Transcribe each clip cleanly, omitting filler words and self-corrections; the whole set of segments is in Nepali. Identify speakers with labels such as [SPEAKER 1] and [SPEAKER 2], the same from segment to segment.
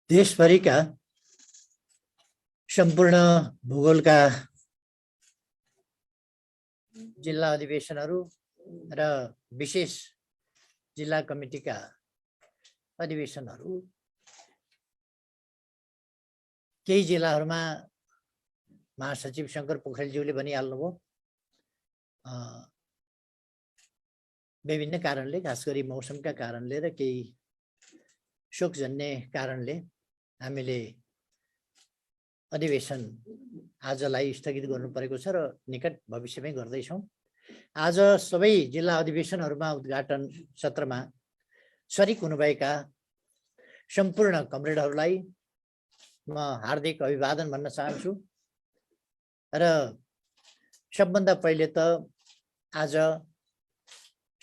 [SPEAKER 1] देशभरिका सम्पूर्ण भूगोलका जिल्ला अधिवेशनहरू र विशेष जिल्ला कमिटीका अधिवेशनहरू केही जिल्लाहरूमा महासचिव शंकर पोखरेलज्यूले भनिहाल्नुभयो विभिन्न कारणले, खास गरी मौसमका कारणले र केही शोकजन्य कारणले हामीले अधिवेशन आजलाई स्थगित गर्नु परेको छ र निकट भविष्यमै गर्दैछौँ। आज सबै जिल्ला अधिवेशनहरूमा उद्घाटन सत्रमा सरिक हुनुभएका सम्पूर्ण कमरेडहरूलाई म हार्दिक अभिवादन भन्न चाहन्छु र सबभन्दा पहिले त आज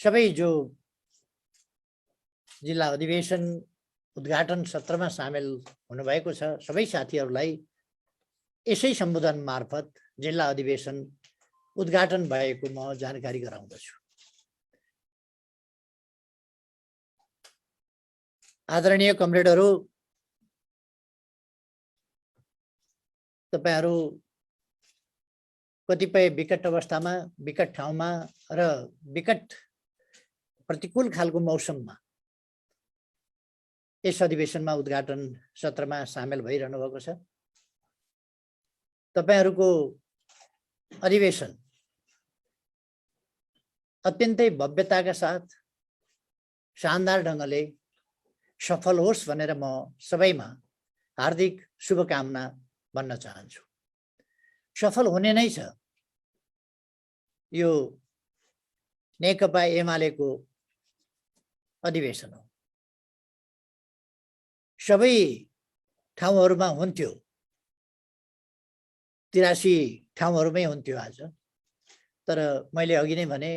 [SPEAKER 1] सबै जो जिल्ला अधिवेशन उद्घाटन सत्रमा सामेल हुनुभएको छ सबै साथीहरूलाई यसै सम्बोधन मार्फत जिल्ला अधिवेशन उद्घाटन भएको म जानकारी गराउँदछु। आदरणीय कमरेडहरू, तपाईहरू कतिपय विकट अवस्थामा, विकट ठाउँमा र विकट प्रतिकूल खालको मौसममा यस अधिवेशनमा उद्घाटन सत्रमा सामेल भइरहनु भएको छ। तपाईहरूको अधिवेशन अत्यन्तै भव्यताका साथ शानदार ढङ्गले सफल होस् भनेर म सबैमा हार्दिक शुभकामना भन्न चाहन्छु। सफल हुने नै छ। यो नेकपा एमालेको अधिवेशन हो। सबै ठाउँहरूमा हुन्थ्यो, 83 ठाउँहरूमै हुन्थ्यो आज। तर मैले अघि नै भने,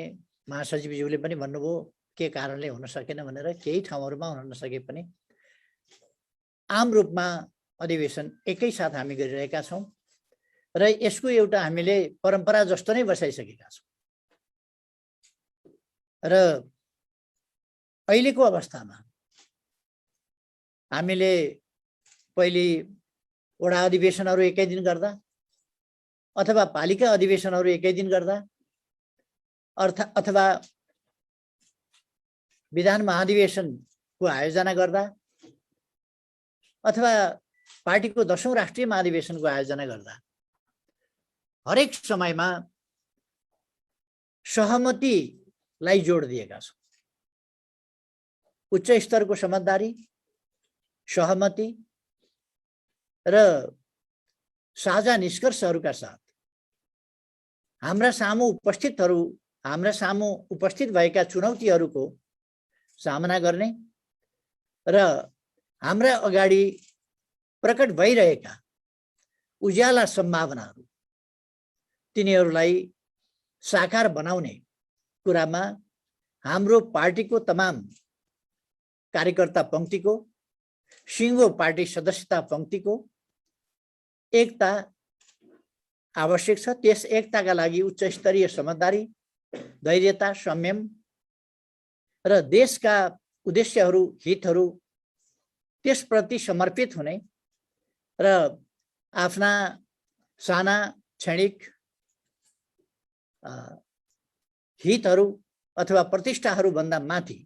[SPEAKER 1] महासचिवज्यूले पनि भन्नुभयो के कारणले हुन सकेन भनेर। केही ठाउँहरूमा हुन नसके पनि आम रूपमा अधिवेशन एकैसाथ हामी गरिरहेका छौँ र यसको एउटा हामीले परम्परा जस्तो नै बसाइसकेका छौँ। र अहिलेको अवस्थामा हामीले पहिले वडा अधिवेशनहरू एकै दिन गर्दा अथवा पालिका अधिवेशनहरू एकै दिन गर्दा अथवा विधान महाधिवेशनको आयोजना गर्दा अथवा पार्टीको 10औं राष्ट्रिय महाधिवेशनको आयोजना गर्दा हरेक समयमा सहमतिलाई जोड दिएका छौँ। उच्च स्तरको समझदारी, सहमति र साझा निष्कर्षहरूका साथ हाम्रा सामु उपस्थित भएका चुनौतीहरूको सामना गर्ने र हाम्रा अगाडि प्रकट भइरहेका उज्याला सम्भावनाहरू तिनीहरूलाई साकार बनाउने कुरामा हाम्रो पार्टीको तमाम कार्यकर्ता पंक्तिको, सिङ्गो पार्टी सदस्यता पंक्तिको एकता आवश्यक छ। त्यस एकताका लागि उच्च स्तरीय समझदारी, धैर्यता, संयम र देशका उद्देश्यहरू, हितहरू त्यसप्रति समर्पित हुने र आफ्ना साना क्षणिक हितहरू अथवा प्रतिष्ठाहरू भन्दा माथि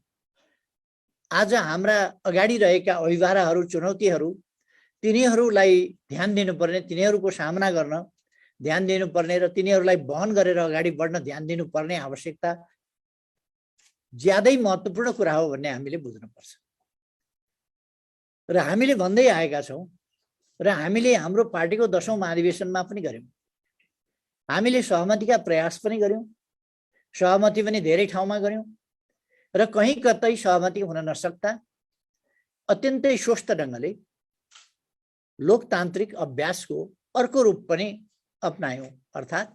[SPEAKER 1] आज हाम्रा अगाडि रहेका अभिभाराहरू, चुनौतीहरू, तिनीहरूलाई ध्यान दिनुपर्ने, तिनीहरूको सामना गर्न ध्यान दिनुपर्ने र तिनीहरूलाई वहन गरेर अगाडि बढ्न ध्यान दिनुपर्ने आवश्यकता ज्यादै महत्त्वपूर्ण कुरा हो भन्ने हामीले बुझ्नुपर्छ। र हामीले भन्दै आएका छौँ र हामीले हाम्रो पार्टीको 10औं महाधिवेशनमा पनि गर्यौँ। हामीले सहमतिका प्रयास पनि गर्यौँ, सहमति पनि धेरै ठाउँमा गर्यौँ र कहीँ कतै सहमति हुन नसक्दा अत्यन्तै स्वस्थ ढङ्गले लोकतान्त्रिक अभ्यासको अर्को रूप पनि अपनायौँ, अर्थात्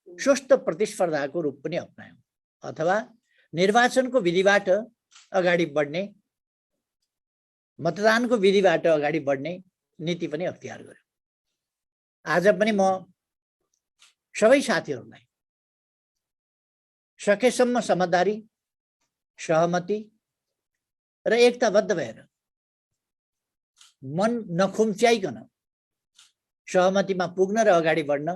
[SPEAKER 1] स्वस्थ प्रतिस्पर्धाको रूप पनि अपनायौँ अथवा निर्वाचनको विधिबाट अगाडि बढ्ने, मतदानको विधिबाट अगाडि बढ्ने नीति पनि अख्तियार गर्यौँ। आज पनि म सबै साथीहरूलाई सकेसम्म समझदारी, सहमति र एकताबद्ध भएर मन नखुम्च्याइकन सहमतिमा पुग्न र अगाडि बढ्न,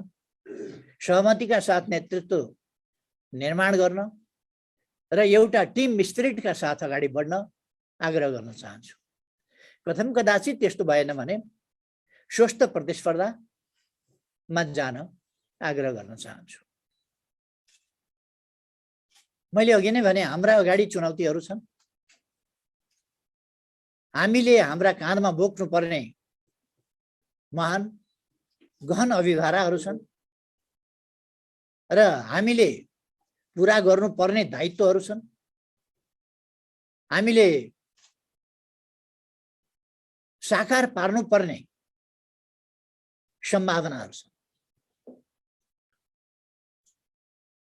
[SPEAKER 1] सहमतिका साथ नेतृत्व निर्माण गर्न र एउटा टिम स्पिरिटका साथ अगाडि बढ्न आग्रह गर्न चाहन्छु। प्रथम कदाचित त्यस्तो भएन भने स्वस्थ प्रतिस्पर्धामा जान आग्रह गर्न चाहन्छु। मैले अघि नै भने हाम्रा अगाडि चुनौतीहरू छन्। हामीले हाम्रा काँधमा बोक्नु पर्ने महान गहन अभिभाराहरू छन् र हामीले पूरा गर्नुपर्ने दायित्वहरू छन्। हामीले साकार पार्नुपर्ने सम्भावनाहरू छन्।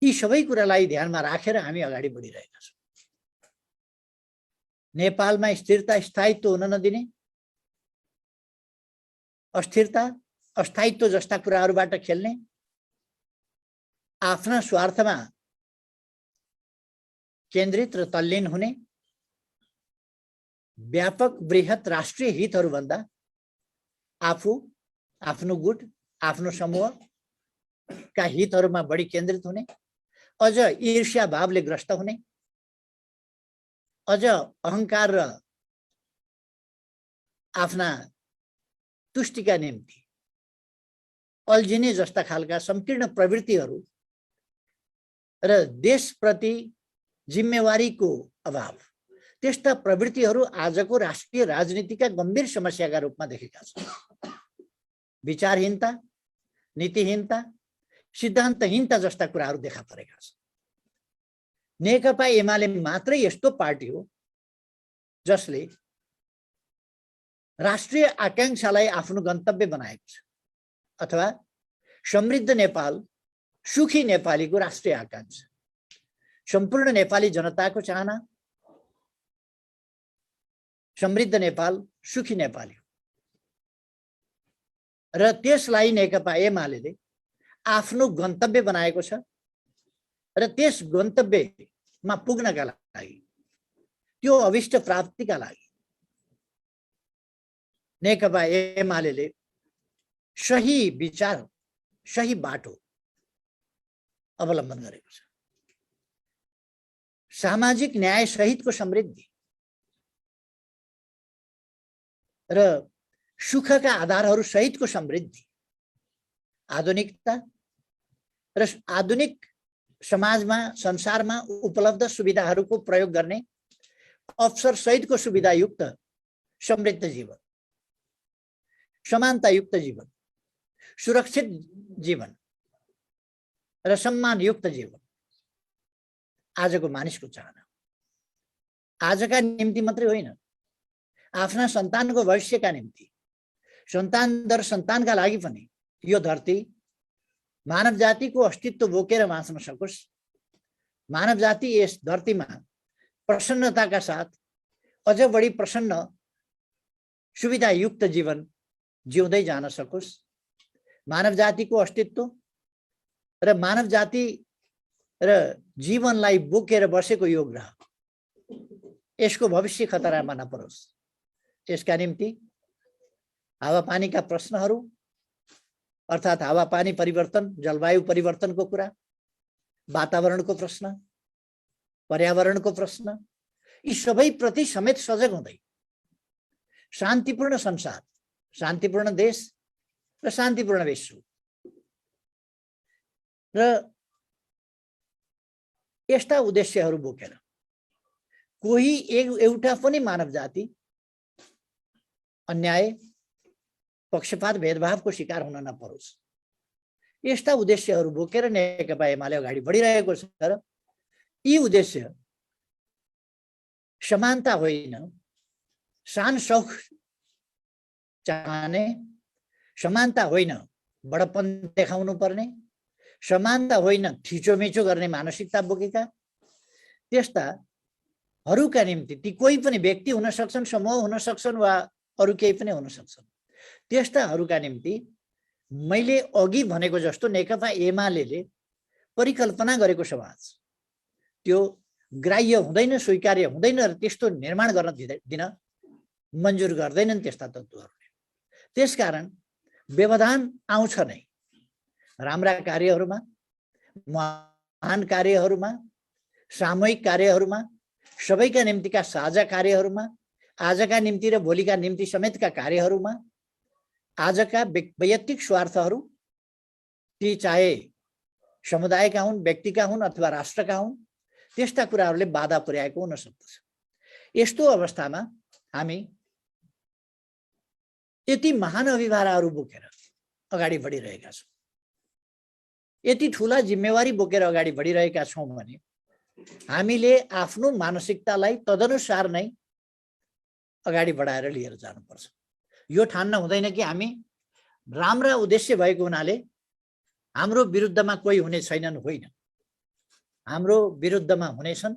[SPEAKER 1] यी सबै कुरालाई ध्यानमा राखेर हामी अगाडि बढिरहेका छौँ। नेपालमा स्थिरता स्थायित्व हुन नदिने, अस्थिरता अस्थायित्व जस्ता कुराहरूबाट खेल्ने, आफ्ना स्वार्थमा केन्द्रित र तल्लीन हुने, व्यापक बृहत राष्ट्रिय हितहरूभन्दा आफू, आफ्नो गुट, आफ्नो समूहका हितहरूमा बढी केन्द्रित हुने, अझ ईर्ष्या भावले ग्रस्त हुने, अझ अहंकार र आफ्ना तुष्टिका निम्ति अल्झिने जस्ता खालका संकीर्ण प्रवृत्तिहरू र देशप्रति जिम्मेवारीको अभाव, त्यस्ता प्रवृत्तिहरू आजको राष्ट्रिय राजनीतिका गम्भीर समस्याका रूपमा देखेका छन्। विचारहीनता, नीतिहीनता, सिद्धान्तहीनता जस्ता कुराहरू देखा परेका छन्। नेकपा एमाले मात्रै यस्तो पार्टी हो जसले राष्ट्रिय आकांक्षालाई आफ्नो गन्तव्य बनाएको छ, अथवा समृद्ध नेपाल, सुखी नेपालीको राष्ट्रिय आकांक्षा, सम्पूर्ण नेपाली जनताको चाहना समृद्ध नेपाल, सुखी नेपाली र त्यसलाई नेकपा एमाले आफ्नो गन्तव्य बनाएको छ र त्यस गन्तव्यमा पुग्नका लागि, त्यो अभिष्ट प्राप्तिका लागि नेकपा एमाले सही विचार, सही बाटो अवलम्बन गरेको छ। सामाजिक न्याय सहितको समृद्धि र सुखका आधारहरू सहितको समृद्धि, आधुनिकता र आधुनिक समाजमा, संसारमा उपलब्ध सुविधाहरूको प्रयोग गर्ने अवसर सहितको सुविधायुक्त समृद्ध जीवन, समानतायुक्त जीवन, सुरक्षित जीवन र सम्मानयुक्त जीवन आजको मानिसको चाहना। आजका निम्ति मात्रै होइन, आफ्ना सन्तानको भविष्यका निम्ति, सन्तान दर सन्तानका लागि पनि यो धरती मानव जातिको अस्तित्व बोकेर बाँच्न सकोस्, मानव जाति यस धरतीमा प्रसन्नताका साथ अझ बढी प्रसन्न सुविधायुक्त जीवन जिउँदै जान सकोस्, मानव जातिको अस्तित्व र मानव जाति र जीवनलाई बोकेर बसेको यो ग्रह, यसको भविष्य खतरामा नपरोस्, यसका निम्ति हावापानीका प्रश्नहरू, अर्थात् हावापानी परिवर्तन, जलवायु परिवर्तनको कुरा, वातावरणको प्रश्न, पर्यावरणको प्रश्न, यी सबै प्रति समेत सजग हुँदै शान्तिपूर्ण संसार, शान्तिपूर्ण देश र शान्तिपूर्ण विश्व र यस्ता उद्देश्यहरू बोकेर कोही एउटा पनि मानव जाति अन्याय, पक्षपात, भेदभावको शिकार हुन नपरोस्, यस्ता उद्देश्यहरू बोकेर नेकपा एमाले अगाडि बढिरहेको छ। र यी उद्देश्य समानता होइन, शान शौख चाहने, समानता होइन बडपन देखाउनु पर्ने, समानता होइन थिचोमिचो गर्ने मानसिकता बोकेका त्यस्ताहरूका निम्ति, ती कोही पनि व्यक्ति हुन सक्छन्, समूह हुन सक्छन् वा अरू केही पनि हुन सक्छन्, त्यस्ताहरूका निम्ति मैले अघि भनेको जस्तो नेकपा एमाले परिकल्पना गरेको समाज त्यो ग्राह्य हुँदैन, स्वीकार्य हुँदैन र त्यस्तो निर्माण गर्न दिन मन्जुर गर्दैनन् त्यस्ता तत्त्वहरूले। त्यसकारण व्यवधान आउँछ नै राम्रा कार्यहरूमा, महान कार्यहरूमा, सामूहिक कार्यहरूमा, सबैका निम्तिका साझा कार्यहरूमा, आजका निम्ति र भोलिका निम्ति समेतका कार्यहरूमा, आजका वैयक्तिक स्वार्थहरू ती चाहे समुदायका हुन्, व्यक्तिका हुन् अथवा राष्ट्रका हुन्, त्यस्ता कुराहरूले बाधा पुर्याएको हुन सक्दछ। यस्तो अवस्थामा हामी यति महान अभिभारहरू बोकेर अगाडि बढिरहेका छौँ, यति ठुला जिम्मेवारी बोकेर अगाडि बढिरहेका छौँ भने हामीले आफ्नो मानसिकतालाई तदनुसार नै अगाडि बढाएर लिएर जानुपर्छ। यो ठान्न हुँदैन कि हामी राम्रा उद्देश्य भएको हुनाले हाम्रो विरुद्धमा कोही हुने छैनन्, होइन, हाम्रो विरुद्धमा हुनेछन्।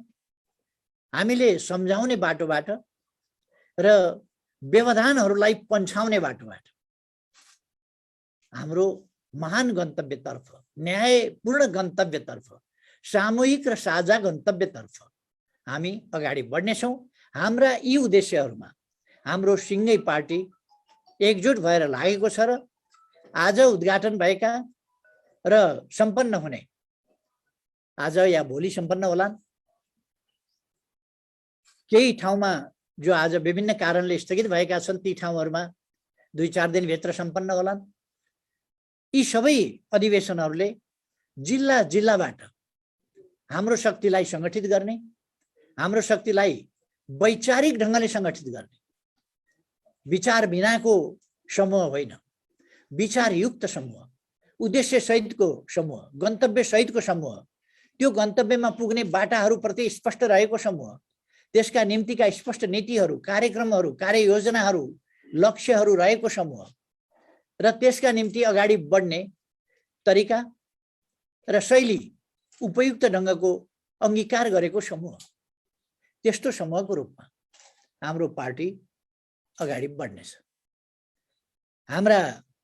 [SPEAKER 1] हामीले सम्झाउने बाटोबाट र व्यवधानहरूलाई पन्छाउने बाटोबाट हाम्रो महान गन्तव्यतर्फ, न्यायपूर्ण गन्तव्यतर्फ, सामूहिक र साझा गन्तव्यतर्फ हामी अगाडि बढ्नेछौँ। हाम्रा यी उद्देश्यहरूमा हाम्रो सिङ्गै पार्टी एकजुट भएर लागेको छ र आज उद्घाटन भएका र सम्पन्न हुने, आज या भोलि सम्पन्न होलान्, केही ठाउँमा जो आज विभिन्न कारणले स्थगित भएका छन् ती ठाउँहरूमा 2-4 दिनभित्र सम्पन्न होलान्। यी सबै अधिवेशनहरूले जिल्ला जिल्लाबाट हाम्रो शक्तिलाई सङ्गठित गर्ने, हाम्रो शक्तिलाई वैचारिक ढङ्गले सङ्गठित गर्ने, विचार बिनाको समूह होइन, विचारयुक्त समूह, उद्देश्य सहितको समूह, गन्तव्य सहितको समूह, त्यो गन्तव्यमा पुग्ने बाटाहरूप्रति स्पष्ट रहेको समूह, त्यसका निम्तिका स्पष्ट नीतिहरू, कार्यक्रमहरू, कार्ययोजनाहरू, लक्ष्यहरू रहेको समूह र त्यसका निम्ति अगाडि बढ्ने तरिका र शैली उपयुक्त ढङ्गको अङ्गीकार गरेको समूह, त्यस्तो समूहको रूपमा हाम्रो पार्टी अगाडि बढ्नेछ। हाम्रा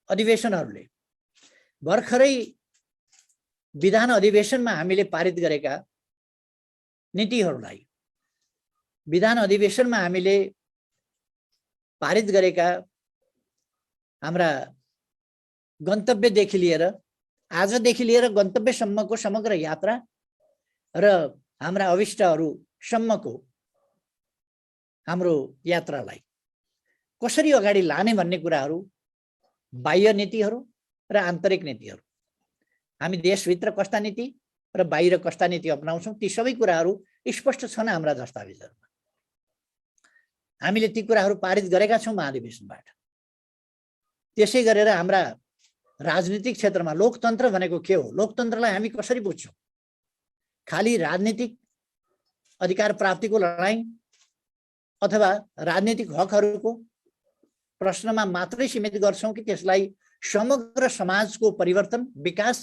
[SPEAKER 1] अधिवेशनहरूले भर्खरै विधान अधिवेशनमा हामीले पारित गरेका नीतिहरूलाई, विधान अधिवेशनमा हामीले पारित गरेका हाम्रा गन्तव्यदेखि लिएर आजदेखि लिएर गन्तव्यसम्मको समग्र यात्रा र हाम्रा अभिष्टहरूसम्मको हाम्रो यात्रालाई कसरी अगाडि लाने भन्ने कुराहरू, बाह्य नीतिहरू र आन्तरिक नीतिहरू, हामी देशभित्र कस्ता नीति र बाहिर कस्ता नीति अपनाउँछौँ, ती सबै कुराहरू स्पष्ट छन् हाम्रा दस्तावेजहरूमा। हामीले ती कुराहरू पारित गरेका छौँ महाधिवेशनबाट। त्यसै गरेर हाम्रा राजनीतिक क्षेत्रमा लोकतन्त्र भनेको के हो, लोकतन्त्रलाई हामी कसरी बुझ्छौँ? खाली राजनीतिक अधिकार प्राप्तिको लडाईँ अथवा राजनीतिक हकहरूको प्रश्नमा मात्रै सीमित गर्छौँ कि त्यसलाई समग्र समाजको परिवर्तन, विकास,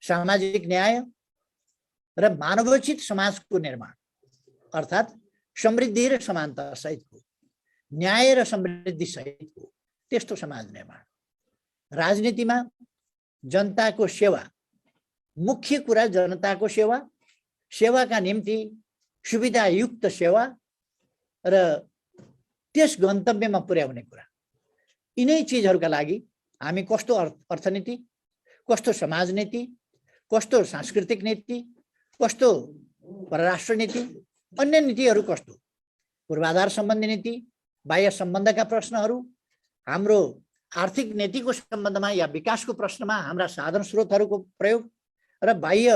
[SPEAKER 1] सामाजिक न्याय र मानवोचित समाजको निर्माण अर्थात् समृद्धि र समानता सहितको, न्याय र समृद्धि सहितको त्यस्तो समाज निर्माण। राजनीतिमा जनताको सेवा, मुख्य कुरा जनताको सेवा, सेवाका निम्ति सुविधायुक्त सेवा र त्यस गन्तव्यमा पुर्याउने कुरा, यिनै चिजहरूका लागि हामी कस्तो अर्थनीति, कस्तो समाज नीति, कस्तो सांस्कृतिक नीति, कस्तो परराष्ट्र नीति, अन्य नीतिहरू कस्तो, पूर्वाधार सम्बन्धी नीति, बाह्य सम्बन्धका प्रश्नहरू, हाम्रो आर्थिक नीतिको सम्बन्धमा या विकासको प्रश्नमा हाम्रा साधन स्रोतहरूको प्रयोग र बाह्य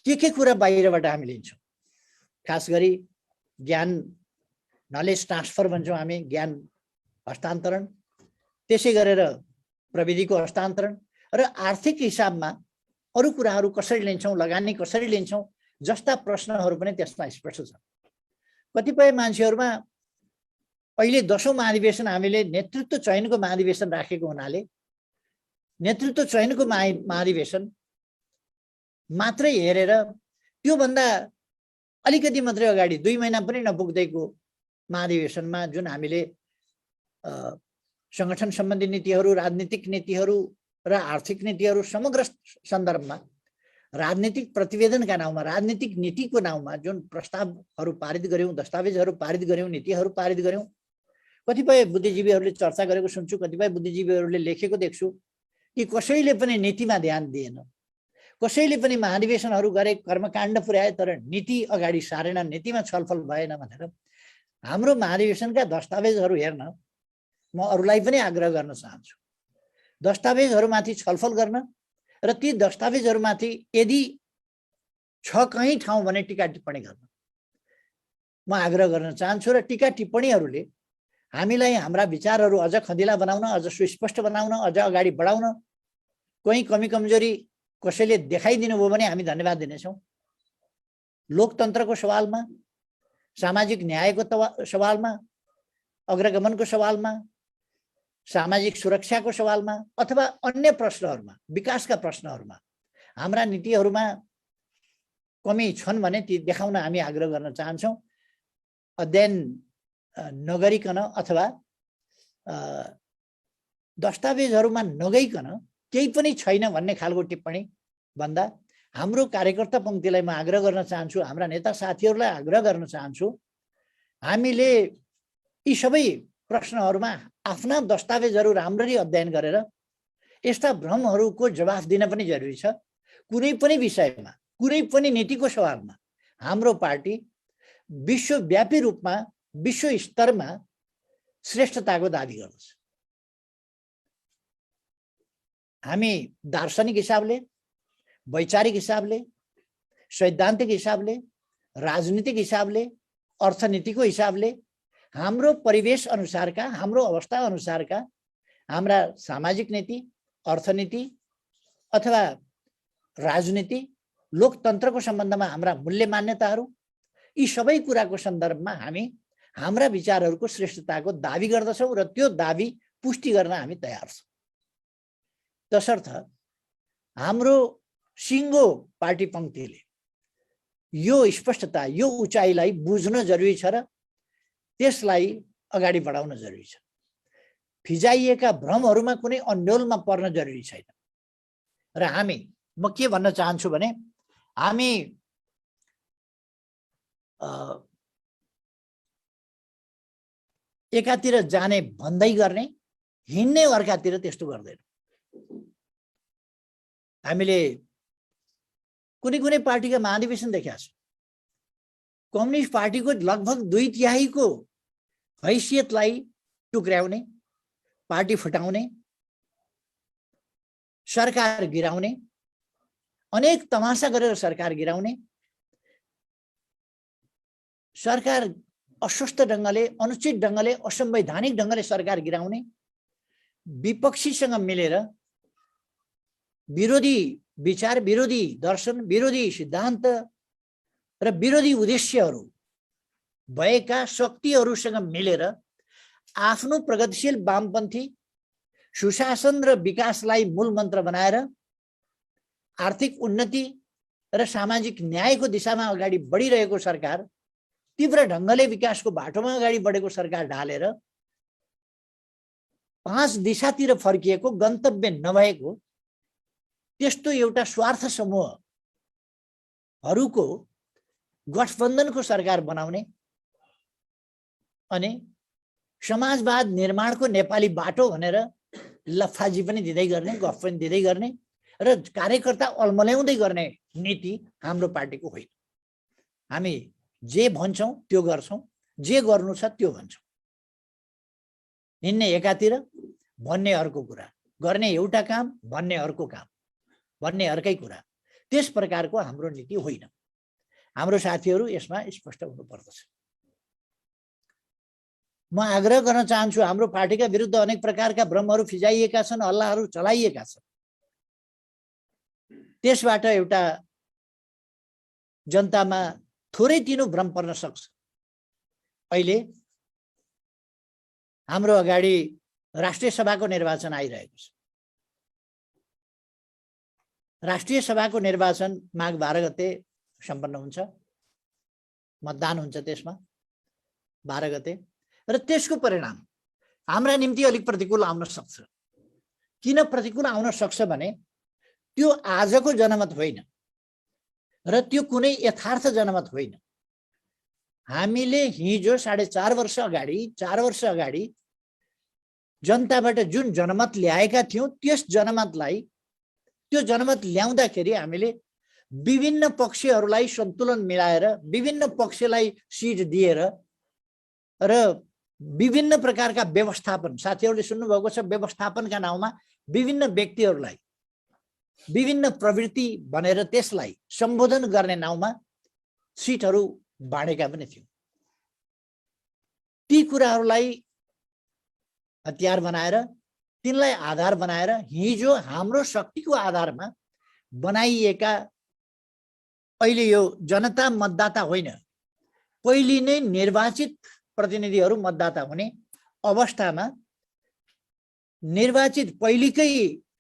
[SPEAKER 1] के कुरा बाहिरबाट हामी लिन्छौँ। खास गरी ज्ञान, नलेज ट्रान्सफर भन्छौँ हामी, ज्ञान हस्तान्तरण, त्यसै गरेर प्रविधिको हस्तान्तरण र आर्थिक हिसाबमा अरू कुराहरू कसरी लिन्छौँ, लगानी कसरी लिन्छौँ जस्ता प्रश्नहरू पनि त्यसमा स्पष्ट छ। कतिपय मान्छेहरूमा अहिले 10औं महाधिवेशन हामीले नेतृत्व चयनको महाधिवेशन राखेको हुनाले नेतृत्व चयनको महाधिवेशन मात्रै हेरेर त्योभन्दा अलिकति मात्रै अगाडि 2 महिना पनि नपुग्दैको महाधिवेशनमा जुन हामीले संगठन सम्बन्धी नीतिहरू, राजनीतिक नीतिहरू र आर्थिक नीतिहरू समग्र सन्दर्भमा राजनीतिक प्रतिवेदनका नाउँमा, राजनीतिक नीतिको नाउँमा जुन प्रस्तावहरू पारित गर्यौं, दस्तावेजहरू पारित गर्यौं, नीतिहरू पारित गर्यौं, कतिपय बुद्धिजीवीहरूले चर्चा गरेको सुन्छु, कतिपय बुद्धिजीवीहरूले लेखेको देख्छु कि कसैले पनि नीतिमा ध्यान दिएन, कसैले पनि महाधिवेशनहरू गरे, कर्मकाण्ड पुर्याए, तर नीति अगाडि सारेन, नीतिमा छलफल भएन भनेर हाम्रो महाधिवेशनका दस्तावेजहरू हेर्न म अरूलाई पनि आग्रह गर्न चाहन्छु। दस्तावेजहरूमाथि छलफल गर्न र ती दस्तावेजहरूमाथि यदि छ कहीँ ठाउँ भने टीका टिप्पणी गर्न म आग्रह गर्न चाहन्छु। र टीका टिप्पणीहरूले हामीलाई हाम्रा विचारहरू अझ खँदिला बनाउन, अझ सुस्पष्ट बनाउन, अझ अगाडि बढाउन, कोही कमी कमजोरी कसैले देखाइदिनु भयो भने हामी धन्यवाद दिनेछौँ। लोकतन्त्रको सवालमा, सामाजिक न्यायको सवालमा, अग्रगमनको सवालमा, सामाजिक सुरक्षाको सवालमा अथवा अन्य प्रश्नहरूमा, विकासका प्रश्नहरूमा हाम्रा नीतिहरूमा कमी छन् भने ती देखाउन हामी आग्रह गर्न चाहन्छौँ। अध्ययन नगरिकन अथवा दस्तावेजहरूमा नगइकन केही पनि छैन भन्ने खालको टिप्पणी भन्दा हाम्रो कार्यकर्ता पङ्क्तिलाई म आग्रह गर्न चाहन्छु, हाम्रा नेता साथीहरूलाई आग्रह गर्न चाहन्छु, हामीले यी सबै प्रश्नहरूमा आफ्ना दस्तावेजहरू राम्ररी अध्ययन गरेर यस्ता भ्रमहरूको जवाफ दिन पनि जरुरी छ। कुनै पनि विषयमा, कुनै पनि नीतिको सवालमा हाम्रो पार्टी विश्वव्यापी रूपमा, विश्व स्तरमा श्रेष्ठताको दाबी गर्दछ। हामी दार्शनिक हिसाबले, वैचारिक हिसाबले, सैद्धान्तिक हिसाबले, राजनीतिक हिसाबले, अर्थनीतिको हिसाबले हाम्रो परिवेश अनुसारका, हाम्रो अवस्था अनुसारका हाम्रा सामाजिक नीति, अर्थनीति अथवा राजनीति, लोकतन्त्रको सम्बन्धमा हाम्रा मूल्य मान्यताहरू, यी सबै कुराको सन्दर्भमा हामी हाम्रा विचारहरूको श्रेष्ठताको दाबी गर्दछौँ र त्यो दाबी पुष्टि गर्न हामी तयार छौँ। तसर्थ हाम्रो सिङ्गो पार्टी पङ्क्तिले यो स्पष्टता, यो उचाइलाई बुझ्न जरुरी छ र त्यसलाई अगाडि बढाउन जरुरी छ। फिजाइएका भ्रमहरूमा कुनै अन्योलमा पर्न जरुरी छैन। र म के भन्न चाहन्छु भने हामी एकातिर जाने भन्दै गर्ने, हिँड्ने अर्कातिर त्यस्तो गर्दैन। हामीले कुनै कुनै पार्टीका महाधिवेशन देखेका छौँ, कम्युनिस्ट पार्टीको लगभग 2/3 को हैसियतलाई टुक्र्याउने, पार्टी फुटाउने, सरकार गिराउने, अनेक तमासा गरेर सरकार गिराउने, सरकार अस्वस्थ ढङ्गले, अनुचित ढङ्गले, असंवैधानिक ढङ्गले सरकार गिराउने, विपक्षीसँग मिलेर विरोधी विचार, विरोधी दर्शन, विरोधी सिद्धान्त र विरोधी उद्देश्यहरू भएका शक्तिहरूसँग मिलेर आफ्नो प्रगतिशील वामपन्थी सुशासन र विकासलाई मूल मन्त्र बनाएर आर्थिक उन्नति र सामाजिक न्यायको दिशामा अगाडि बढिरहेको सरकार, तीव्र ढङ्गले विकासको बाटोमा अगाडि बढेको सरकार ढालेर 5 दिशातिर फर्किएको, गन्तव्य नभएको त्यस्तो एउटा स्वार्थ समूहहरूको गठबन्धनको सरकार बनाउने अनि समाजवाद निर्माणको नेपाली बाटो भनेर लफ्फाजी पनि दिँदै गर्ने, गफ पनि दिँदै गर्ने र कार्यकर्ता अल्मल्याउँदै गर्ने नीति हाम्रो पार्टीको होइन। हामी जे भन्छौँ त्यो गर्छौँ, जे गर्नु छ त्यो भन्छौँ। हिँड्ने एकातिर, भन्ने अर्को कुरा, गर्ने एउटा काम, भन्ने अर्को काम, भन्ने अर्कै कुरा, त्यस प्रकारको हाम्रो नीति होइन। हाम्रो साथीहरू यसमा स्पष्ट हुनुपर्दछ। म आग्रह गर्न चाहन्छु, हाम्रो पार्टीका विरुद्ध अनेक प्रकारका भ्रमहरू फिजाइएका छन्, हल्लाहरू चलाइएका छन्। त्यसबाट एउटा जनतामा थोरै तिनो भ्रम पर्न सक्छ। अहिले हाम्रो अगाडि राष्ट्रिय सभाको निर्वाचन आइरहेको छ। राष्ट्रिय सभाको निर्वाचन माघ 12 गते सम्पन्न हुन्छ, मतदान हुन्छ त्यसमा 12 गते, र त्यसको परिणाम हाम्रा निम्ति अलिक प्रतिकूल आउन सक्छ। किन प्रतिकूल आउन सक्छ भने त्यो आजको जनमत होइन, र त्यो कुनै यथार्थ जनमत होइन। हामीले हिजो 4.5 वर्ष अगाडि 4 वर्ष अगाडि जनताबाट जुन जनमत ल्याएका थियौं त्यस जनमतलाई त्यो जनमत ल्याउँदाखेरि हामीले विभिन्न पक्षहरूलाई सन्तुलन मिलाएर विभिन्न पक्षलाई सिट दिएर र विभिन्न प्रकारका व्यवस्थापन, साथीहरूले सुन्नुभएको छ, व्यवस्थापनका नाउँमा विभिन्न व्यक्तिहरूलाई विभिन्न प्रवृत्ति भनेर त्यसलाई सम्बोधन गर्ने नाउँमा सिटहरू बाँडेका पनि थियौं। ती कुराहरूलाई हतियार बनाएर तिनलाई आधार बनाएर हिजो हाम्रो शक्तिको आधारमा बनाइएका, अहिले यो जनता मतदाता होइन, पहिले नै निर्वाचित प्रतिनिधिहरू मतदाता हुने अवस्थामा निर्वाचित पहिलेकै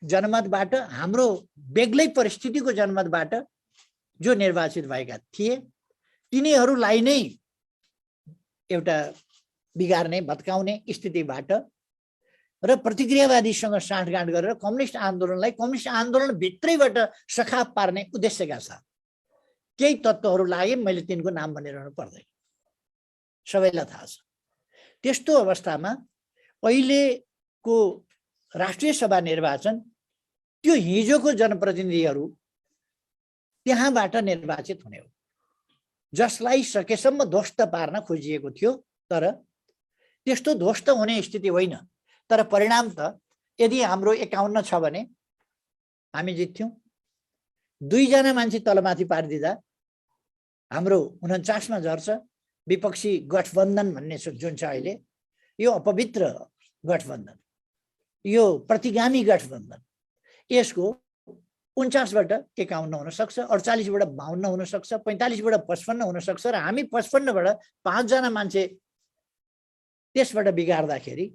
[SPEAKER 1] जनमतबाट, हाम्रो बेग्लै परिस्थितिको जनमतबाट जो निर्वाचित भएका थिए तिनीहरूलाई नै एउटा बिगार्ने भत्काउने स्थितिबाट र प्रतिक्रियावादीसँग साँठगाँठ गरेर कम्युनिस्ट आन्दोलनलाई कम्युनिस्ट आन्दोलन भित्रैबाट सखाप पार्ने उद्देश्यका साथ केही तत्त्वहरू लागे। मैले तिनको नाम भनिरहनु पर्दैन, सबैलाई थाहा छ। त्यस्तो अवस्थामा अहिलेको राष्ट्रिय सभा निर्वाचन त्यो हिजोको जनप्रतिनिधिहरू त्यहाँबाट निर्वाचित हुने हो, जसलाई सकेसम्म ध्वस्त पार्न खोजिएको थियो। तर त्यस्तो ध्वस्त हुने स्थिति होइन। तर परिणाम त यदि हाम्रो 51 छ भने हामी जित्थ्यौं। 2 जना मान्छे तलमाथि पारिदिँदा हाम्रो 49 मा झर्छ। विपक्षी गठबन्धन भन्ने जुन छ अहिले, यो अपवित्र गठबन्धन, यो प्रतिगामी गठबन्धन, यसको 49 बाट 51 हुन सक्छ, 48 बाट 52 हुन सक्छ, 45 बाट 55 हुन सक्छ र हामी 55 बाट 5 जना मान्छे त्यसबाट बिगार्दाखेरि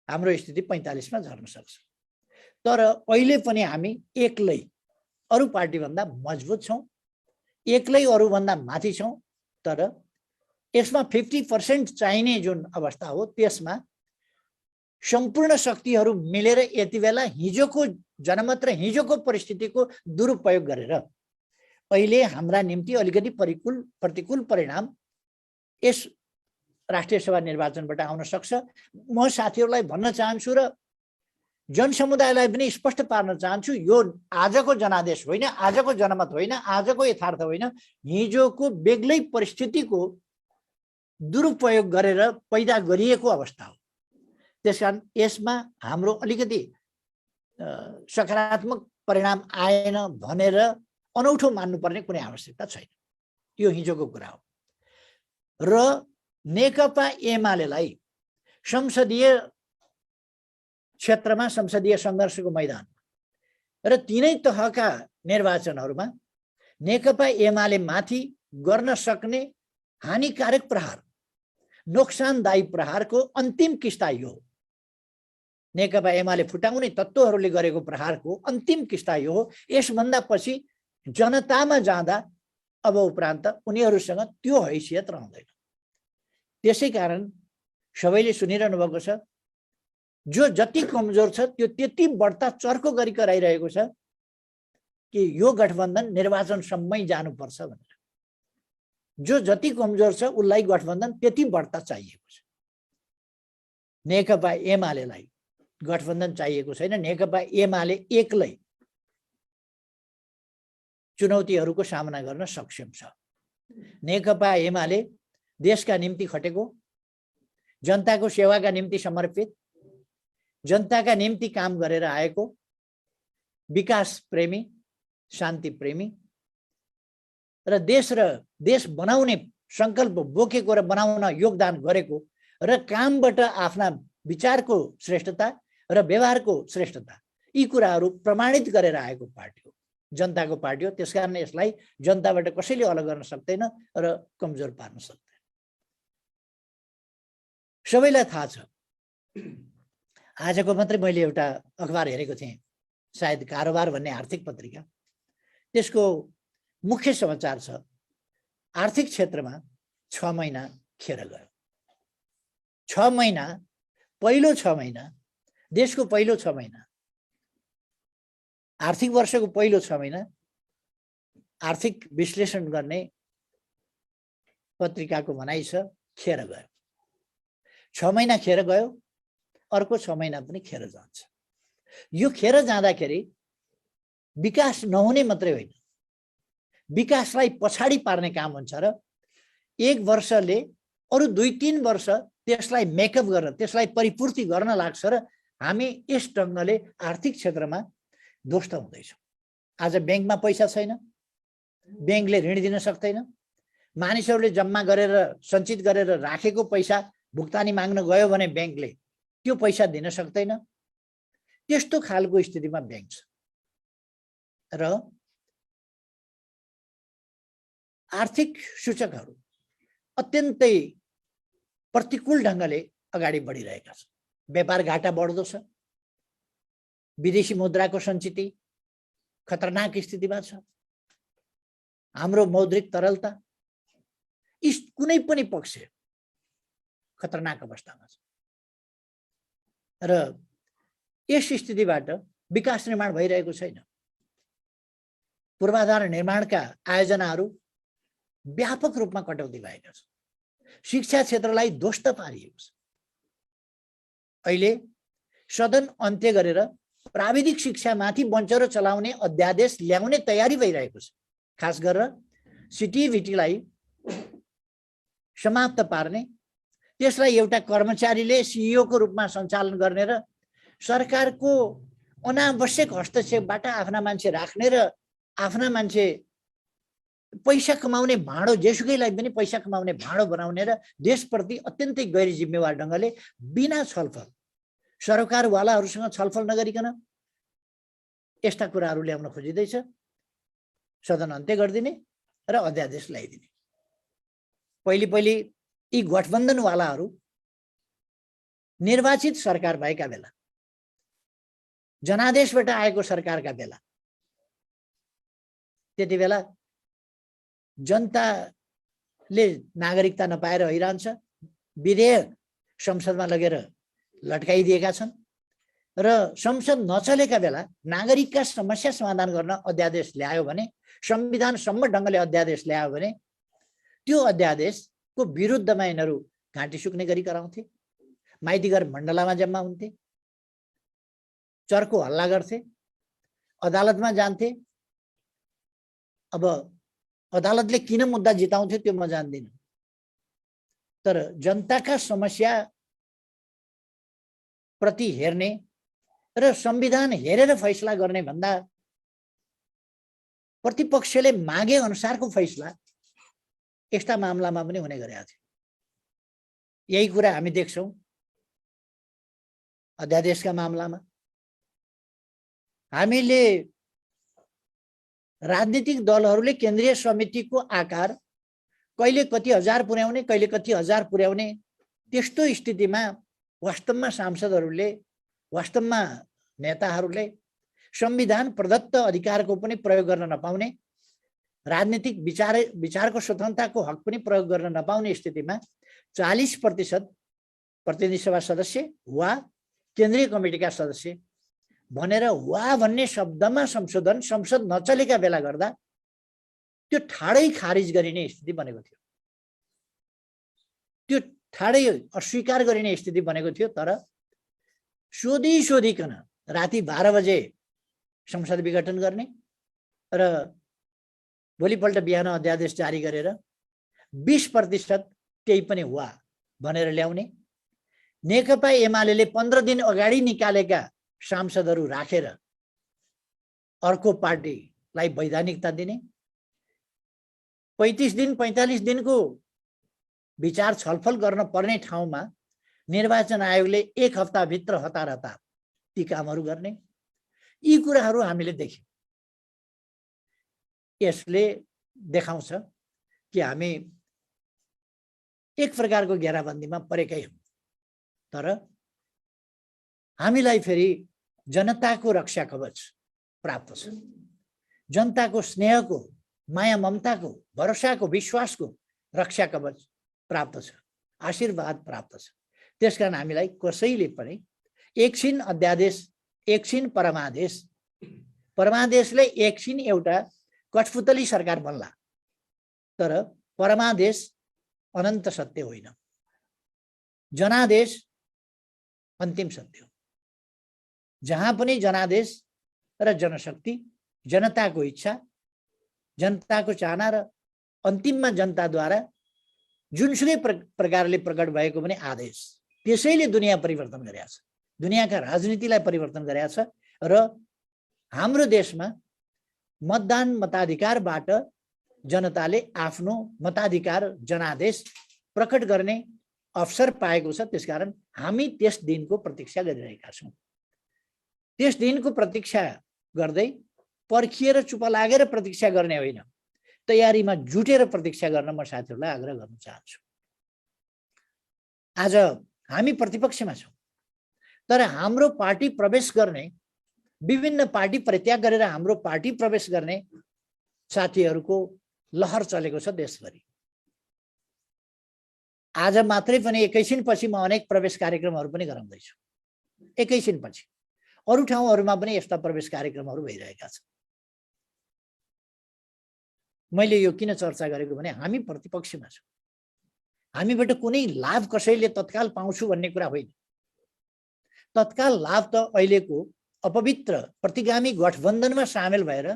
[SPEAKER 1] हाम्रो स्थिति 45 मा झर्न सक्छ। तर अहिले पनि हामी एक्लै अरु पार्टी भन्दा मजबुत छौं, एक्लै अरु भन्दा माथि छौं। तर यसमा 50% चाहिने जुन अवस्था हो त्यसमा सम्पूर्ण शक्तिहरू मिलेर यति बेला हिजोको जनमत र हिजोको परिस्थितिको दुरुपयोग गरेर अहिले हाम्रा निम्ति अलिकति प्रतिकूल परिणाम यस राष्ट्रिय सभा निर्वाचनबाट आउन सक्छ। म साथीहरूलाई भन्न चाहन्छु र जनसमुदायलाई पनि स्पष्ट पार्न चाहन्छु, यो आजको जनादेश होइन, आजको जनमत होइन, आजको यथार्थ होइन, हिजोको बेग्लै परिस्थितिको दुरुपयोग गरेर पैदा गरिएको अवस्था हो। त्यसकारण यसमा हाम्रो अलिकति सकारात्मक परिणाम आएन भनेर अनौठो मान्नुपर्ने कुनै आवश्यकता छैन। यो हिजोको कुरा हो। र नेकपा एमालेलाई संसदीय क्षेत्रमा, संसदीय सङ्घर्षको मैदान र तीनै तहका निर्वाचनहरूमा नेकपा एमाले माथि गर्न सक्ने हानिकारक प्रहार, नोक्सानदायी प्रहारको अन्तिम किस्ता यो हो। नेकपा एमाले फुटाउने तत्त्वहरूले गरेको प्रहारको अन्तिम किस्ता यो हो। यसभन्दा पछि जनतामा जाँदा अब उपरान्त उनीहरूसँग त्यो हैसियत रहँदैन। त्यसै कारण सबैले सुनिरहनु भएको छ, जो जति कमजोर छ त्यो त्यति बढ्ता चर्को गरी कराइरहेको छ कि यो गठबन्धन निर्वाचनसम्मै जानुपर्छ भनेर। जो जति कमजोर छ उसलाई गठबन्धन त्यति बढ्ता चाहिएको छ। नेकपा एमालेलाई गठबन्धन चाहिएको छैन। नेकपा एमाले एक्लै चुनौतीहरूको सामना गर्न सक्षम छ। नेकपा एमाले देशका निम्ति खटेको, जनताको सेवाका निम्ति समर्पित, जनताका निम्ति काम गरेर आएको, विकास प्रेमी, शान्ति प्रेमी र देश बनाउने संकल्प बोकेको र बनाउन योगदान गरेको र कामबाट आफ्ना विचारको श्रेष्ठता र व्यवहारको श्रेष्ठता, यी कुराहरू प्रमाणित गरेर आएको पार्टी हो, जनताको पार्टी हो। त्यसकारण यसलाई जनताबाट कसैले अलग गर्न सक्दैन र कमजोर पार्न सक्दैन। सबैलाई थाहा छ, आजको मात्रै मैले एउटा अखबार हेरेको थिएँ, सायद कारोबार भन्ने आर्थिक पत्रिका, त्यसको मुख्य समाचार छ, आर्थिक क्षेत्रमा 6 महिना खेर गयो। 6 महिना, पहिलो 6 महिना, देशको पहिलो 6 महिना, आर्थिक वर्षको पहिलो 6 महिना आर्थिक विश्लेषण गर्ने पत्रिकाको भनाइ छ खेर गयो। 6 महिना खेर गयो, अर्को 6 महिना पनि खेर जान्छ। यो खेर जाँदाखेरि विकास नहुने मात्रै होइन, विकासलाई पछाडि पार्ने काम हुन्छ र 1 वर्षले अरु 2-3 वर्ष त्यसलाई मेकअप गर्न, त्यसलाई परिपूर्ति गर्न लाग्छ र हामी यस ढङ्गले आर्थिक क्षेत्रमा ध्वस्त हुँदैछौँ। आज ब्याङ्कमा पैसा छैन, ब्याङ्कले ऋण दिन सक्दैन, मानिसहरूले जम्मा गरेर सञ्चित गरेर राखेको पैसा भुक्तानी माग्न गयो भने ब्याङ्कले त्यो पैसा दिन सक्दैन। त्यस्तो खालको स्थितिमा ब्याङ्क छ र आर्थिक सूचकहरू अत्यन्तै प्रतिकूल ढङ्गले अगाडि बढिरहेका छन्। व्यापार घाटा बढ्दो छ, विदेशी मुद्राको सञ्चित खतरनाक स्थितिमा छ, हाम्रो मौद्रिक तरलता कुनै पनि पक्ष खतरनाक अवस्थामा छ र यस स्थितिबाट विकास निर्माण भइरहेको छैन। पूर्वाधार निर्माणका आयोजनाहरू व्यापक रूपमा कटौती भएका छन्। शिक्षा क्षेत्रलाई ध्वस्त पारिएको छ। अहिले सदन अन्त्य गरेर प्राविधिक शिक्षामाथि बन्चरो चलाउने अध्यादेश ल्याउने तयारी भइरहेको छ। खास गरेर सिटिभिटीलाई समाप्त पार्ने, त्यसलाई एउटा कर्मचारीले सिइओ को रूपमा सञ्चालन गर्ने र सरकारको अनावश्यक हस्तक्षेपबाट आफ्ना मान्छे राख्ने र आफ्ना मान्छे पैसा कमाउने भाँडो, जेसुकैलाई पनि पैसा कमाउने भाँडो बनाउने र देशप्रति अत्यन्तै गैर जिम्मेवार ढङ्गले बिना छलफल, सरकारवालाहरूसँग छलफल नगरिकन यस्ता कुराहरू ल्याउन खोजिँदैछ। सदन अन्त्य गरिदिने र अध्यादेश ल्याइदिने। पहिले यी गठबन्धनवालाहरू निर्वाचित सरकार भएका बेला, जनादेशबाट आएको सरकारका बेला, त्यति बेला जनताले नागरिकता नपाएर हैरान छ। विधेयक संसदमा लगेर लट्काइदिएका छन् र संसद नचलेका बेला नागरिकका समस्या समाधान गर्न अध्यादेश ल्यायो भने, संविधानसम्म ढङ्गले अध्यादेश ल्यायो भने त्यो अध्यादेशको विरुद्धमा यिनीहरू घाँटी सुक्ने गरी कराउँथे, माइतीघर मण्डलामा जम्मा हुन्थे, चर्को हल्ला गर्थे, अदालतमा जान्थे। अब अदालतले किन मुद्दा जिताउँथ्यो त्यो म जान्दिनँ, तर जनताका समस्या प्रति हेर्ने र संविधान हेरेर फैसला गर्ने भन्दा प्रतिपक्षले मागे अनुसारको फैसला यस्ता मामलामा पनि हुने गरेका थियो। यही कुरा हामी देख्छौँ अध्यादेशका मामलामा। हामीले राजनीतिक दलहरूले केन्द्रीय समितिको आकार कहिले कति हजार पुर्याउने, कहिले कति हजार पुर्याउने, त्यस्तो स्थितिमा वास्तवमा सांसदहरूले, वास्तवमा नेताहरूले संविधान प्रदत्त अधिकारको पनि प्रयोग गर्न नपाउने, राजनीतिक विचारको स्वतन्त्रताको हक पनि प्रयोग गर्न नपाउने स्थितिमा 40% प्रतिनिधि सभा सदस्य वा केन्द्रीय कमिटीका सदस्य भनेर वा भन्ने शब्दमा संशोधन संसद नचलेका बेला गर्दा त्यो ठाडै खारिज गरिने स्थिति बनेको थियो, त्यो ठाडै अस्वीकार गरिने स्थिति बनेको थियो। तर सोधिकन राति 12 बजे संसद विघटन गर्ने र भोलिपल्ट बिहान अध्यादेश जारी गरेर 20% केही पनि वा भनेर ल्याउने, नेकपा एमाले 15 दिन अगाडि निकालेका सांसदहरू राखेर अर्को पार्टीलाई वैधानिकता दिने, 35 दिन 45 दिनको विचार छलफल गर्न पर्ने ठाउँमा निर्वाचन आयोगले 1 हप्ताभित्र हतार ती कामहरू गर्ने, यी कुराहरू हामीले देख्यौँ। यसले देखाउँछ कि हामी एक प्रकारको घेराबन्दीमा परेकै हौँ, तर हामीलाई फेरि जनताको रक्षा कवच प्राप्त छ, जनताको स्नेहको, माया ममताको, भरोसाको, विश्वासको रक्षा कवच प्राप्त छ, आशीर्वाद प्राप्त छ। त्यसकारण हामीलाई कसैले पनि एकछिन अध्यादेश, एकछिन परमादेश, परमादेशले एकछिन एउटा कठपुतली सरकार बन्ला, तर परमादेश अनन्त सत्य होइन, जनादेश अन्तिम सत्य हो। जहाँ पनि जनादेश र जनशक्ति, जनताको इच्छा, जनताको चाहना र अन्तिममा जनताद्वारा जुनसुकै प्रकारले प्रकट भएको पनि आदेश, त्यसैले दुनियाँ परिवर्तन गरेको छ, दुनियाँका राजनीतिलाई परिवर्तन गरेको छ। र हाम्रो देशमा मतदान मताधिकारबाट जनताले आफ्नो मताधिकार जनादेश प्रकट गर्ने अवसर पाएको छ। त्यसकारण हामी त्यस दिनको प्रतीक्षा गरिरहेका छौँ। त्यस दिनको प्रतीक्षा गर्दै पर्खिएर चुप लागेर प्रतीक्षा गर्ने होइन, तयारीमा जुटेर प्रतीक्षा गर्न म साथीहरूलाई आग्रह गर्न चाहन्छु। आज हामी प्रतिपक्षमा छौँ, तर हाम्रो पार्टी प्रवेश गर्ने, विभिन्न पार्टी परित्याग गरेर हाम्रो पार्टी प्रवेश गर्ने साथीहरूको लहर चलेको छ देशभरि। आज मात्रै पनि एकैछिनपछि म अनेक प्रवेश कार्यक्रमहरू पनि गराउँदैछु। एकैछिनपछि अरू ठाउँहरूमा पनि यस्ता प्रवेश कार्यक्रमहरू भइरहेका छन्। मैले यो किन चर्चा गरेको भने हामी प्रतिपक्षमा छौँ, हामीबाट कुनै लाभ कसैले तत्काल पाउँछु भन्ने कुरा होइन। तत्काल लाभ त अहिलेको अपवित्र प्रतिगामी गठबन्धनमा सामेल भएर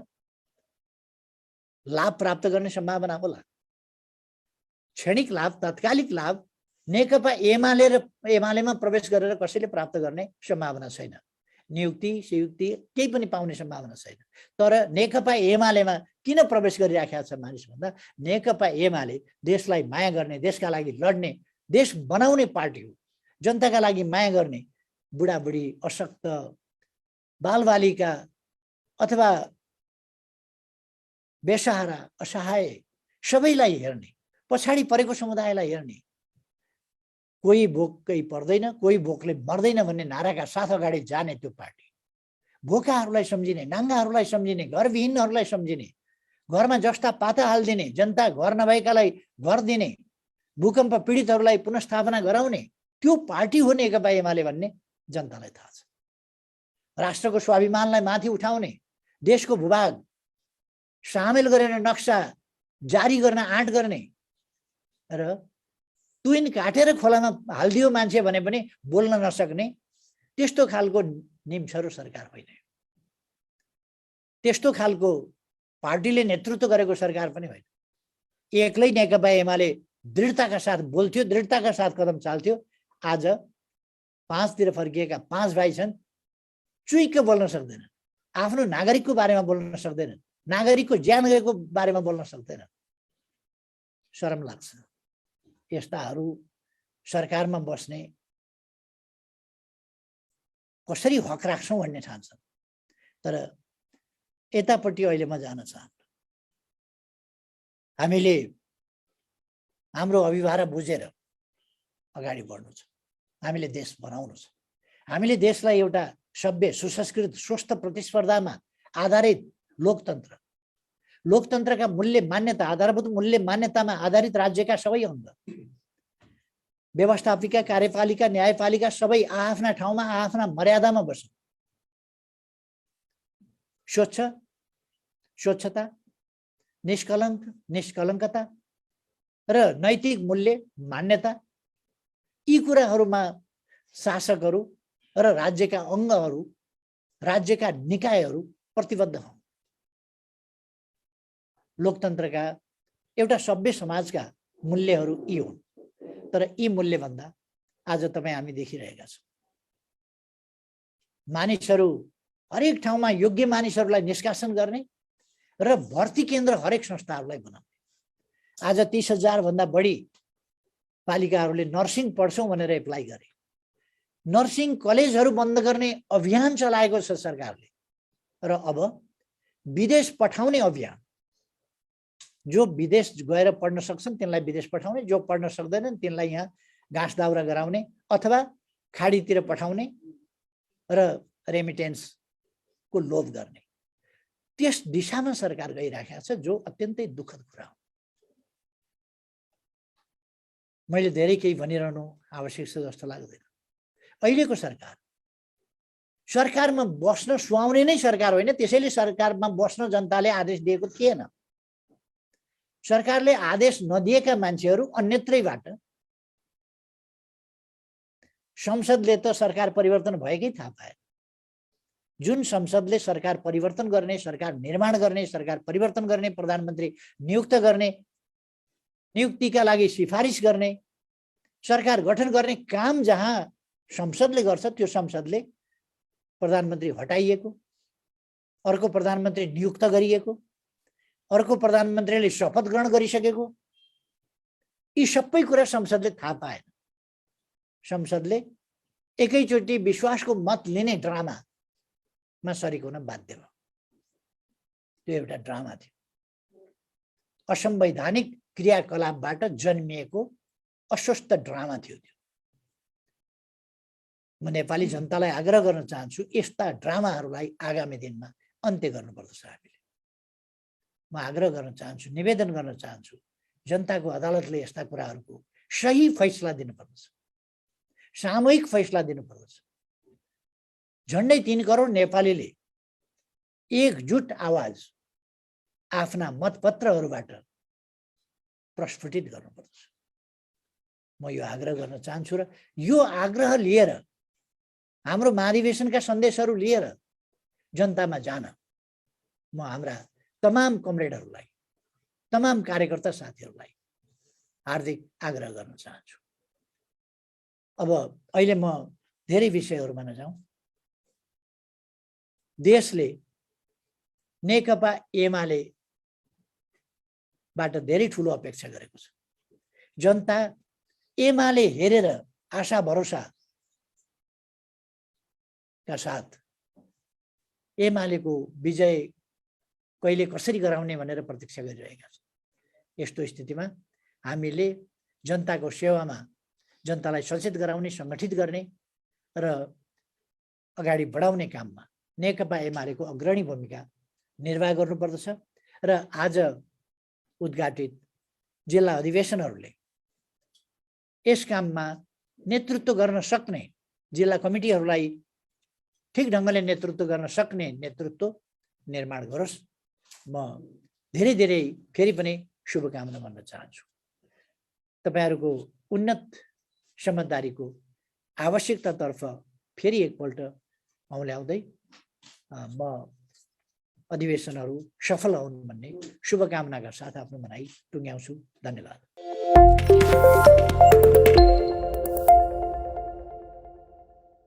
[SPEAKER 1] लाभ प्राप्त गर्ने सम्भावना होला। क्षणिक लाभ, तात्कालिक लाभ नेकपा एमालेमा प्रवेश गरेर कसैले प्राप्त गर्ने सम्भावना छैन। नियुक्ति सियुक्ति केही पनि पाउने सम्भावना छैन। तर नेकपा एमालेमा किन प्रवेश गरिराखेका छ मानिस भन्दा, नेकपा एमाले देशलाई माया गर्ने, देशका लागि लड्ने, देश बनाउने पार्टी हो। जनताका लागि माया गर्ने, बुढाबुढी, अशक्त, बालबालिका अथवा बेसहारा, असहाय सबैलाई हेर्ने, पछाडि परेको समुदायलाई हेर्ने, कोही भोकै पर्दैन, कोही भोकले मर्दैन भन्ने नाराका साथ अगाडि जाने त्यो पार्टी, भोकाहरूलाई सम्झिने, नाङ्गाहरूलाई सम्झिने, घरविहीनहरूलाई सम्झिने, घरमा जस्ता पाता हालिदिने, जनता घर नभएकालाई घर दिने, भूकम्प पीडितहरूलाई पुनर्स्थापना गराउने त्यो पार्टी हो नेकपा एमाले भन्ने जनतालाई थाहा छ। राष्ट्रको स्वाभिमानलाई माथि उठाउने, देशको भूभाग सामेल गरेर नक्सा जारी गर्न आँट गर्ने र तुइन काटेर खोलामा हालिदियो मान्छे भने पनि बोल्न नसक्ने त्यस्तो खालको निम्छरो सरकार होइन। त्यस्तो खालको पार्टीले नेतृत्व गरेको सरकार पनि होइन। एक्लै नेकपा एमाले दृढताका साथ बोल्थ्यो, दृढताका साथ कदम चाल्थ्यो। आज 5 तिर फर्किएका 5 भाइ छन्, चुइक्क बोल्न सक्दैनन्, आफ्नो नागरिकको बारेमा बोल्न सक्दैनन्, नागरिकको ज्यान गएको बारेमा बोल्न सक्दैनन्। शरम लाग्छ यस्ताहरू सरकारमा बस्ने, कसरी हक राख्छौँ भन्ने ठान्छन्। तर यतापट्टि अहिले म जान चाहन्छु। हामीले हाम्रो अभिभारा बुझेर अगाडि बढ्नु छ, हामीले देश बनाउनु छ। हामीले देशलाई एउटा सभ्य, सुसंस्कृत, स्वस्थ प्रतिस्पर्धामा आधारित लोकतन्त्रका मूल्य मान्यता, आधारभूत मूल्य मान्यतामा आधारित राज्यका सबै अङ्ग, व्यवस्थापिका, कार्यपालिका, न्यायपालिका सबै आफ्ना ठाउँमा आफ्ना मर्यादामा बस्छन्। स्वच्छता, निष्कलङ्कता र नैतिक मूल्य मान्यता, यी कुराहरूमा शासकहरू र राज्यका अङ्गहरू, राज्यका निकायहरू प्रतिबद्ध हौँ। लोकतन्त्रका एउटा सभ्य समाजका मूल्यहरू यी हुन्। तर यी मूल्यभन्दा आज हामी देखिरहेका छौँ, मानिसहरू हरेक ठाउँमा योग्य मानिसहरूलाई निष्कासन गर्ने र भर्ती केन्द्र हरेक संस्थाहरूलाई बनाउने। आज 30,000 भन्दा बढी बालिकाहरूले नर्सिङ पढ्छौँ भनेर एप्लाई गरे। नर्सिङ कलेजहरू बन्द गर्ने अभियान चलाएको छ सरकारले। र अब विदेश पठाउने अभियान, जो विदेश गएर पढ्न सक्छन् तिनलाई विदेश पठाउने, जो पढ्न सक्दैनन् तिनलाई यहाँ घाँस दाउरा गराउने अथवा खाडीतिर पठाउने र रेमिटेन्सको लोभ गर्ने, त्यस दिशामा सरकार गइरहेको छ, जो अत्यन्तै दुःखद कुरा हो। मैले धेरै केही भनिरहनु आवश्यक छ जस्तो लाग्दैन। अहिलेको सरकार सरकारमा बस्न सुहाउने नै सरकार होइन, त्यसैले सरकारमा बस्न जनताले आदेश दिएको थिएन। सरकारले आदेश नदिएका मान्छेहरू अन्यत्रैबाट, संसदले त सरकार परिवर्तन भएकै थाहा पाए। जुन संसदले सरकार परिवर्तन गर्ने, सरकार निर्माण गर्ने, सरकार परिवर्तन गर्ने, प्रधानमन्त्री नियुक्त गर्ने, नियुक्तिका लागि सिफारिस गर्ने, सरकार गठन गर्ने काम जहाँ संसदले गर्छ, त्यो संसदले प्रधानमन्त्री हटाइएको, अर्को प्रधानमन्त्री नियुक्त गरिएको, अर्को प्रधानमन्त्रीले शपथ ग्रहण गरिसकेको, यी सबै कुरा संसदले थाहा पाएन। संसदले एकैचोटि विश्वासको मत लिने ड्रामामा सरिक हुन बाध्य भयो। त्यो एउटा ड्रामा थियो, असंवैधानिक क्रियाकलापबाट जन्मिएको अस्वस्थ ड्रामा थियो त्यो। म नेपाली जनतालाई आग्रह गर्न चाहन्छु, यस्ता ड्रामाहरूलाई आगामी दिनमा अन्त्य गर्नुपर्दछ। हामीले म आग्रह गर्न चाहन्छु, निवेदन गर्न चाहन्छु, जनताको अदालतले यस्ता कुराहरूको सही फैसला दिनुपर्दछ, सामूहिक फैसला दिनुपर्दछ। झन्डै 3 करोड नेपालीले एकजुट आवाज आफ्ना मतपत्रहरूबाट प्रस्फुटित गर्नुपर्दछ। म यो आग्रह गर्न चाहन्छु र यो आग्रह लिएर, हाम्रो महाधिवेशनका सन्देशहरू लिएर जनतामा जान म हाम्रा तमाम कमरेडहरूलाई, तमाम कार्यकर्ता साथीहरूलाई हार्दिक आग्रह गर्न चाहन्छु। अब अहिले म धेरै विषयहरूमा नजाउँ। देशले नेकपा एमालेबाट धेरै ठुलो अपेक्षा गरेको छ। जनता एमाले हेरेर आशा भरोसा का साथ एमालेको विजय कहिले कसरी गराउने भनेर प्रतीक्षा गरिरहेका छन्। यस्तो स्थितिमा हामीले जनताको सेवामा, जनतालाई सचेत गराउने, सङ्गठित गर्ने र अगाडि बढाउने काममा नेकपा एमालेको अग्रणी भूमिका निर्वाह गर्नुपर्दछ। र आज उद्घाटित जिल्ला अधिवेशनहरूले यस काममा नेतृत्व गर्न सक्ने, जिल्ला कमिटीहरूलाई ठिक ढङ्गले नेतृत्व गर्न सक्ने नेतृत्व निर्माण गरोस्। म धेरै धेरै फेरि पनि शुभकामना भन्न चाहन्छु। तपाईहरूको उन्नत समझदारीको आवश्यकतातर्फ फेरि एकपल्ट औँल्याउँदै म अधिवेशनहरू सफल हुन् भन्ने शुभकामनाका साथ आफ्नो भनाइ टुङ्ग्याउँछु। धन्यवाद।